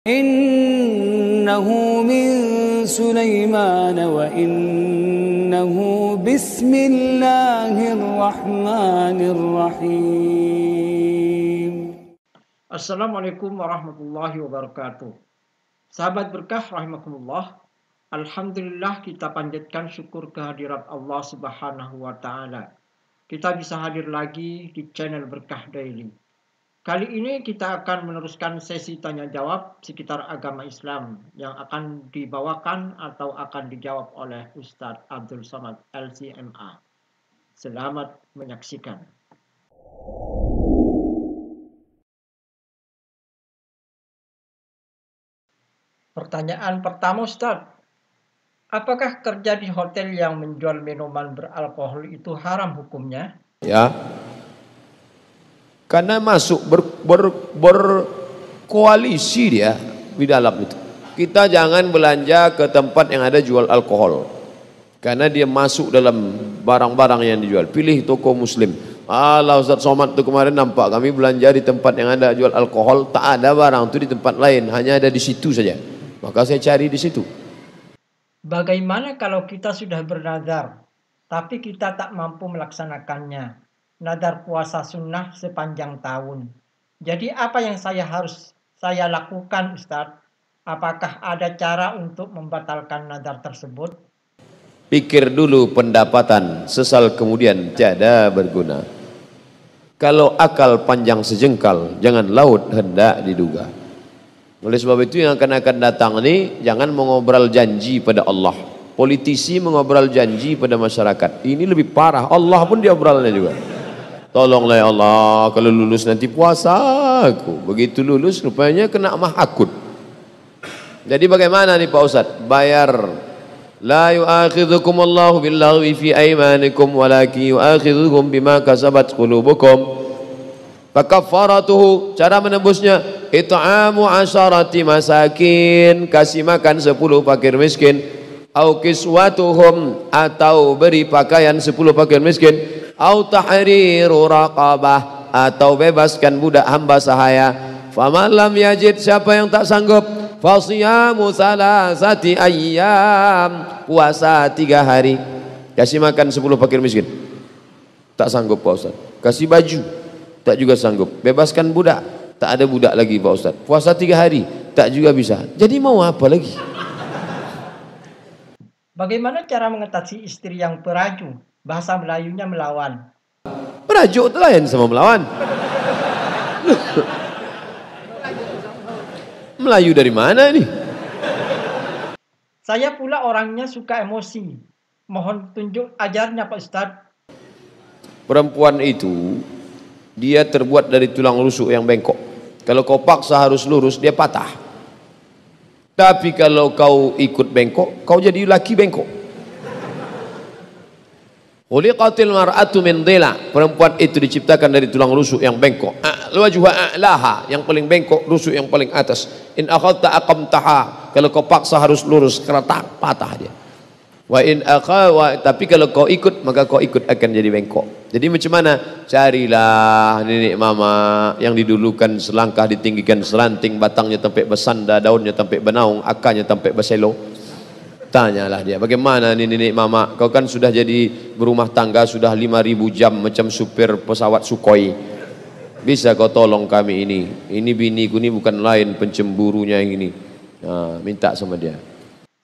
Innahu min Sulaiman wa innahu bismillahirrahmanirrahim. Assalamualaikum warahmatullahi wabarakatuh. Sahabat berkah rahimakumullah. Alhamdulillah kita panjatkan syukur kehadirat Allah Subhanahu wa taala. Kita bisa hadir lagi di channel Berkah Daily. Kali ini kita akan meneruskan sesi tanya jawab sekitar agama Islam yang akan dibawakan atau akan dijawab oleh Ustadz Abdul Somad LCMA. Selamat menyaksikan. Pertanyaan pertama, Ustadz. Apakah kerja di hotel yang menjual minuman beralkohol itu haram hukumnya? Ya, karena masuk berkoalisi dia di dalam itu. Kita jangan belanja ke tempat yang ada jual alkohol, karena dia masuk dalam barang-barang yang dijual. Pilih toko muslim. Alah, Ustaz Somad itu kemarin nampak kami belanja di tempat yang ada jual alkohol, tak ada barang itu di tempat lain, hanya ada di situ saja. Maka saya cari di situ. Bagaimana kalau kita sudah bernazar, tapi kita tak mampu melaksanakannya? Nazar puasa sunnah sepanjang tahun. Jadi apa yang harus saya lakukan, Ustadz? Apakah ada cara untuk membatalkan nazar tersebut? Pikir dulu pendapatan, sesal kemudian tiada berguna. Kalau akal panjang sejengkal, jangan laut hendak diduga. Oleh sebab itu yang akan datang ini jangan mengobrol janji pada Allah. Politisi mengobrol janji pada masyarakat. Ini lebih parah. Allah pun diobrolnya juga. Tolonglah ya Allah, kalau lulus nanti puasa aku. Begitu lulus rupanya kena mahakut. Jadi bagaimana nih Pak Ustadz? Bayar. La yu'akhidhukum Allahu billaghwi fi aymanikum walakin yu'akhidhukum bima kasabat qulubukum. Fakaffaratuhu, cara menebusnya it'amu 'asharati masakin, kasih makan 10 fakir miskin, au kiswatuhum, atau beri pakaian 10 fakir miskin, au tahriru raqabah, atau bebaskan budak hamba sahaya. Faman lam yajid, siapa yang tak sanggup, fasiyamu salasati ayyam, puasa 3 hari. Kasih makan 10 fakir miskin, tak sanggup Pak Ustaz. Kasih baju, tak juga sanggup. Bebaskan budak, tak ada budak lagi Pak Ustaz. Puasa 3 hari, tak juga bisa. Jadi mau apa lagi? Bagaimana cara mengatasi istri yang peraju? Bahasa Melayunya melawan. Perajuk itu lain sama melawan. Melayu dari mana ini? Saya pula orangnya suka emosi. Mohon tunjuk ajarnya Pak Ustadz. Perempuan itu dia terbuat dari tulang rusuk yang bengkok. Kalau kau paksa harus lurus, dia patah. Tapi kalau kau ikut bengkok, kau jadi laki bengkok. Khuliqatil mar'atu min dhila, perempuan itu diciptakan dari tulang rusuk yang bengkok. Wajhuha a'laha, yang paling bengkok, rusuk yang paling atas. In akhadta aqamtaha, kalau kau paksa harus lurus, keretak patah dia. Wa in akhawa, tapi kalau kau ikut, maka kau ikut akan jadi bengkok. Jadi macam mana? Carilah nenek mama yang didulukan selangkah ditinggikan seranting, batangnya sampai bersanda, daunnya sampai benaung, akarnya sampai berselo. Tanyalah dia, bagaimana nih nenek mama, kau kan sudah jadi berumah tangga sudah 5.000 jam macam supir pesawat Sukhoi. Bisa kau tolong kami ini? Ini biniku ini bukan lain pencemburunya yang ini. Nah, minta sama dia.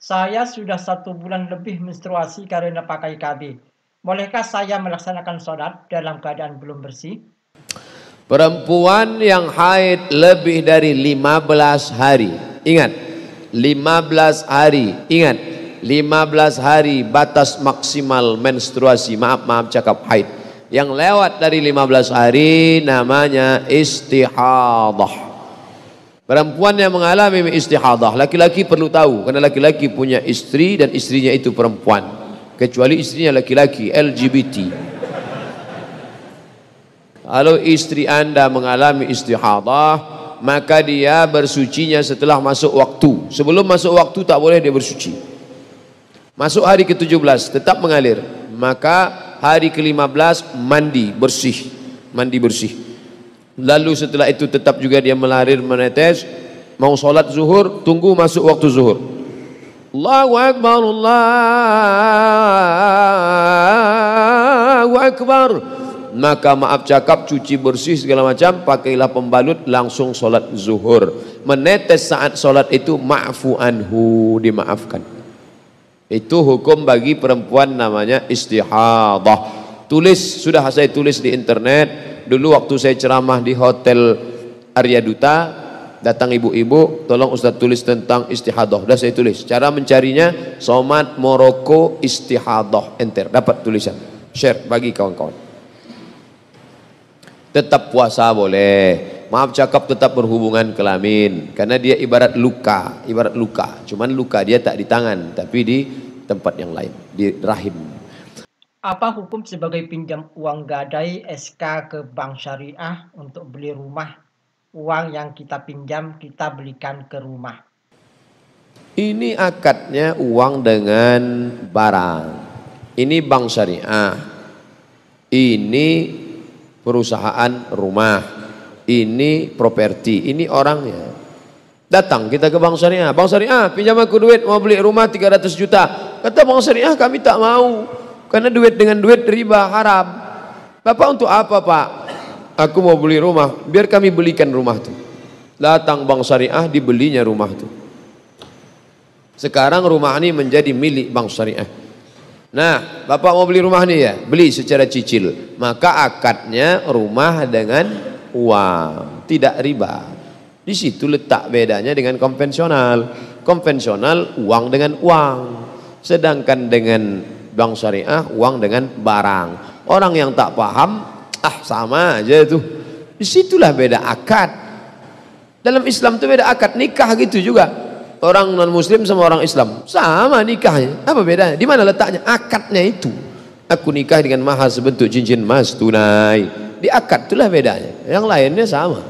Saya sudah 1 bulan lebih menstruasi karena pakai KB. Bolehkah saya melaksanakan sholat dalam keadaan belum bersih? Perempuan yang haid lebih dari 15 hari. Ingat, 15 hari. Ingat, 15 hari batas maksimal menstruasi. Maaf cakap haid. Yang lewat dari 15 hari namanya istihadah. Perempuan yang mengalami istihadah, laki-laki perlu tahu, karena laki-laki punya istri dan istrinya itu perempuan, kecuali istrinya laki-laki LGBT. Kalau istri Anda mengalami istihadah, maka dia bersucinya setelah masuk waktu. Sebelum masuk waktu tak boleh dia bersuci. Masuk hari ke-17 tetap mengalir, maka hari ke-15 mandi bersih. Lalu setelah itu tetap juga dia menarir menetes, Mau sholat zuhur, tunggu masuk waktu zuhur. Allahu Akbar, Allahu Akbar. Maka maaf cakap, cuci bersih segala macam, pakailah pembalut, langsung sholat zuhur. Menetes saat sholat itu ma'fu anhu, dimaafkan. Itu hukum bagi perempuan namanya istihadah. Tulis, sudah saya tulis di internet. Dulu waktu saya ceramah di Hotel Arya Duta, datang ibu-ibu, tolong Ustaz tulis tentang istihadah. Sudah saya tulis. Cara mencarinya, Somat Moroko istihadah, enter, dapat tulisan. Share bagi kawan-kawan. Tetap puasa boleh, maaf cakap tetap berhubungan kelamin, karena dia ibarat luka, cuman luka dia tak di tangan tapi di tempat yang lain, di rahim. Apa hukum sebagai pinjam uang gadai SK ke bank syariah untuk beli rumah? Uang yang kita pinjam kita belikan ke rumah. Ini akadnya uang dengan barang. Ini bank syariah. Ini perusahaan rumah, ini properti, ini orangnya. Datang kita ke bank syariah, bank syariah pinjam aku duit mau beli rumah 300 juta. Kata bank syariah kami tak mau, karena duit dengan duit riba haram. Bapak untuk apa Pak? Aku mau beli rumah, biar kami belikan rumah itu. Datang bank syariah, dibelinya rumah itu. Sekarang rumah ini menjadi milik bank syariah. Nah, Bapak mau beli rumah nih ya, beli secara cicil. Maka akadnya rumah dengan uang, tidak riba. Di situ letak bedanya dengan konvensional. Konvensional uang dengan uang, sedangkan dengan bank syariah uang dengan barang. Orang yang tak paham, sama aja itu. Disitulah beda akad. Dalam Islam itu beda akad, nikah gitu juga. Orang non muslim sama orang Islam sama nikahnya, apa bedanya? Di mana letaknya? Akadnya itu. Aku nikah dengan mahar sebentuk cincin emas tunai. Di akad itulah bedanya. Yang lainnya sama.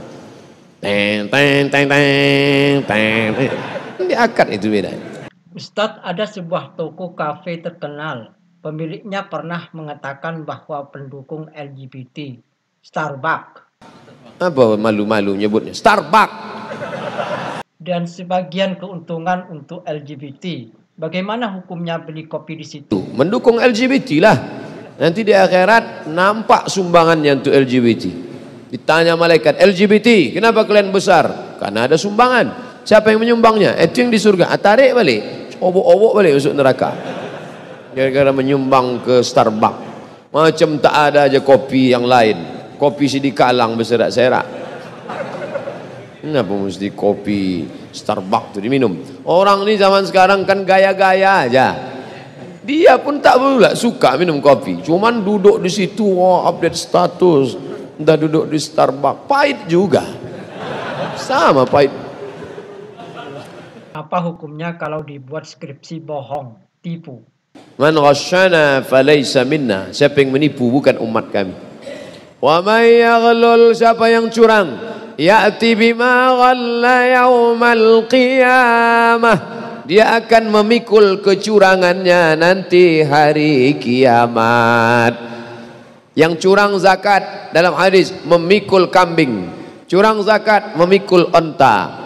Teng teng teng teng teng. Di akad itu bedanya. Ustadz, ada sebuah toko kafe terkenal. Pemiliknya pernah mengatakan bahwa pendukung LGBT. Starbucks. Apa malu-malu nyebutnya? Starbucks. Dan sebagian keuntungan untuk LGBT. Bagaimana hukumnya beli kopi di situ? Mendukung LGBT lah. Nanti di akhirat nampak sumbangannya untuk LGBT. Ditanya malaikat, LGBT, kenapa kalian besar? Karena ada sumbangan. Siapa yang menyumbangnya? Itu yang di surga. Tarik balik, obok-obok balik masuk neraka. Gara-gara menyumbang ke Starbucks. Macam tak ada aja kopi yang lain. Kopi Sidikalang berserak-serak. Kenapa mesti kopi Starbucks itu diminum? Orang ini zaman sekarang kan gaya-gaya aja. Dia pun tak pula suka minum kopi. Cuman duduk di situ, update status. Entah duduk di Starbucks, pahit juga. Sama pahit. Apa hukumnya kalau dibuat skripsi bohong, tipu? Man ghasyana falaysa minna. Siapa yang menipu bukan umat kami. Wa may yaghlul, siapa yang curang, ya'ti bima ghalla yaumal qiyamah, dia akan memikul kecurangannya nanti hari kiamat. Yang curang zakat dalam hadis memikul kambing, curang zakat memikul onta.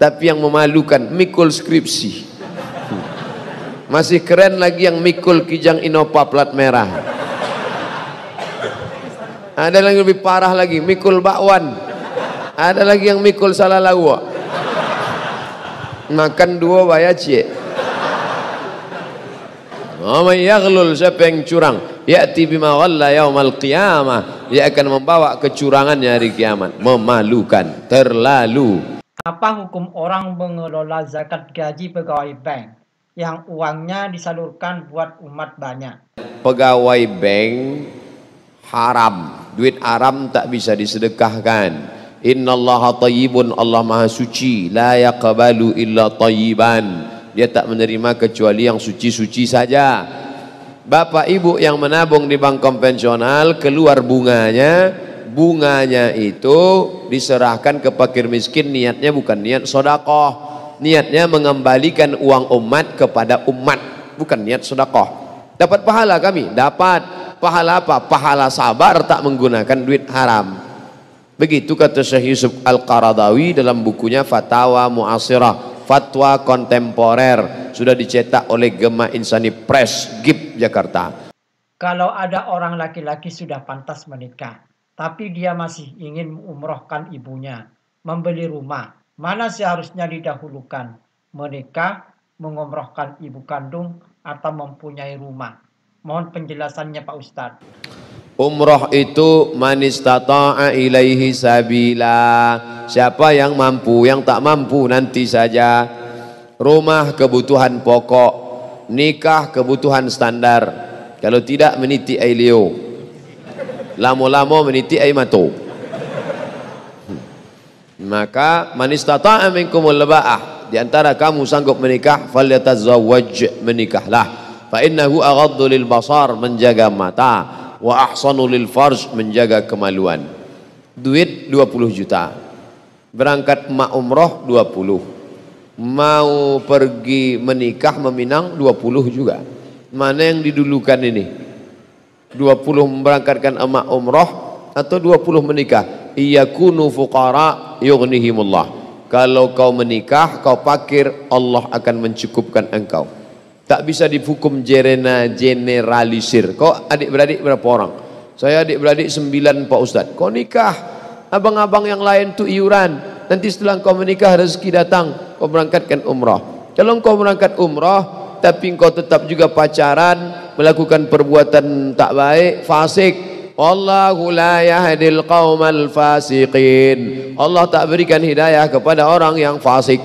Tapi yang memalukan mikul skripsi. Masih keren lagi yang mikul Kijang Innova plat merah. Ada yang lebih parah lagi, mikul bakwan. Ada lagi yang mikul salah lawa. Makan dua bayar cie. Wa yaghlul, siapa yang curang, ya'ti bima ghalla yaumal qiyamah, dia akan membawa kecurangannya hari kiamat. Memalukan, terlalu. Apa hukum orang mengelola zakat gaji pegawai bank yang uangnya disalurkan buat umat banyak? Pegawai bank haram, duit haram tak bisa disedekahkan. Innallaha tayyibun, Allah maha suci, la yaqbalu illa tayyiban, dia tak menerima kecuali yang suci-suci saja. Bapak ibu yang menabung di bank konvensional, keluar bunganya itu diserahkan ke fakir miskin. Niatnya bukan niat sodakoh, niatnya mengembalikan uang umat kepada umat, bukan niat sodakoh. Dapat pahala kami? Dapat. Pahala apa? Pahala sabar tak menggunakan duit haram. Begitu kata Syekh Yusuf Al-Qaradawi dalam bukunya Fatawa Mu'asirah, fatwa kontemporer, sudah dicetak oleh Gema Insani Press, GIP Jakarta. Kalau ada orang laki-laki sudah pantas menikah, tapi dia masih ingin mengumrohkan ibunya, membeli rumah, mana seharusnya didahulukan? Menikah, mengumrohkan ibu kandung, atau mempunyai rumah? Mohon penjelasannya Pak Ustadz. Umroh itu man istata'a ilaihi sabila. Siapa yang mampu, yang tak mampu nanti saja. Rumah kebutuhan pokok, nikah kebutuhan standar. Kalau tidak meniti air leo, lamo-lamo meniti air mato. Maka man istata'a minkumul ba'ah, di antara kamu sanggup menikah, falyatazawwaj, menikahlah. Fa innahu aghaddu lil basar, menjaga mata, wa ahsanu lil farj, menjaga kemaluan. Duit 20 juta, berangkat emak umroh 20, mau pergi menikah meminang 20 juga. Mana yang didulukan ini? 20 memberangkatkan emak umroh atau 20 menikah? Iyakunu fuqara yughnihimullah. Kalau kau menikah, kau fakir, Allah akan mencukupkan engkau. Tak bisa dihukum generalisir. Kau adik-beradik berapa orang? Saya adik-beradik 9 Pak Ustadz. Kau nikah, abang-abang yang lain tu iuran. Nanti setelah kau menikah rezeki datang, kau berangkatkan umrah. Kalau kau berangkat umrah tapi kau tetap juga pacaran, melakukan perbuatan tak baik, fasik, wallahu la yahdil qaumal fasiqin. Allah tak berikan hidayah kepada orang yang fasik.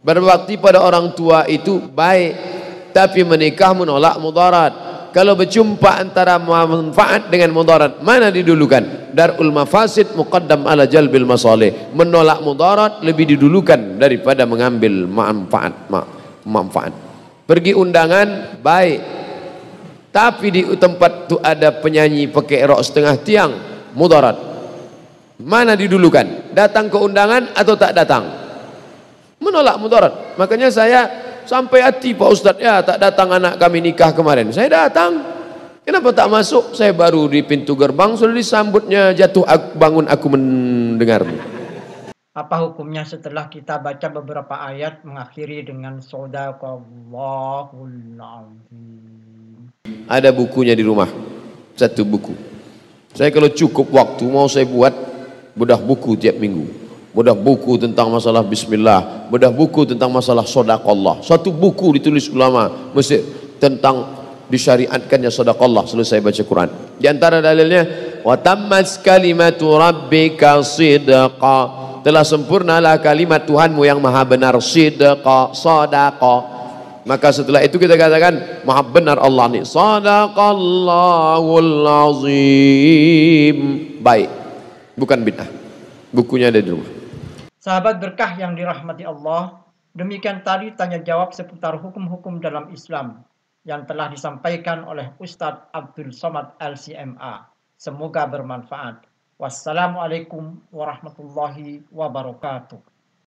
Berbakti pada orang tua itu baik, tapi menikah menolak mudarat. Kalau berjumpa antara manfaat dengan mudarat, mana didulukan? Darul mafasid muqaddam ala jalbil masalih. Menolak mudarat lebih didulukan daripada mengambil manfaat. Pergi undangan baik, tapi di tempat tu ada penyanyi pakai rok setengah tiang, mudarat. Mana didulukan? Datang ke undangan atau tak datang? Menolak mudarat. Makanya saya sampai hati Pak Ustadz, ya tak datang anak kami nikah kemarin. Saya datang, kenapa tak masuk? Saya baru di pintu gerbang sudah disambutnya, jatuh bangun aku mendengar. Apa hukumnya setelah kita baca beberapa ayat mengakhiri dengan Shadaqallahul Azim? Ada bukunya di rumah, satu buku. Saya kalau cukup waktu mau saya buat bedah buku tiap minggu. Bedah buku tentang masalah bismillah, bedah buku tentang masalah shadaqallah. Satu buku ditulis ulama Mesir tentang disyariatkannya shadaqallah selesai baca Quran. Di antara dalilnya, wa tammat kalimatu rabbika sidqa, telah sempurnalah kalimat Tuhanmu yang maha benar, sidqa, sadaqa. Maka setelah itu kita katakan maha benar Allah ni, sadaqallahul azim. Baik, bukan bid'ah. Bukunya ada di rumah. Sahabat berkah yang dirahmati Allah, demikian tadi tanya jawab seputar hukum-hukum dalam Islam yang telah disampaikan oleh Ustadz Abdul Somad LCMA. Semoga bermanfaat. Wassalamualaikum warahmatullahi wabarakatuh.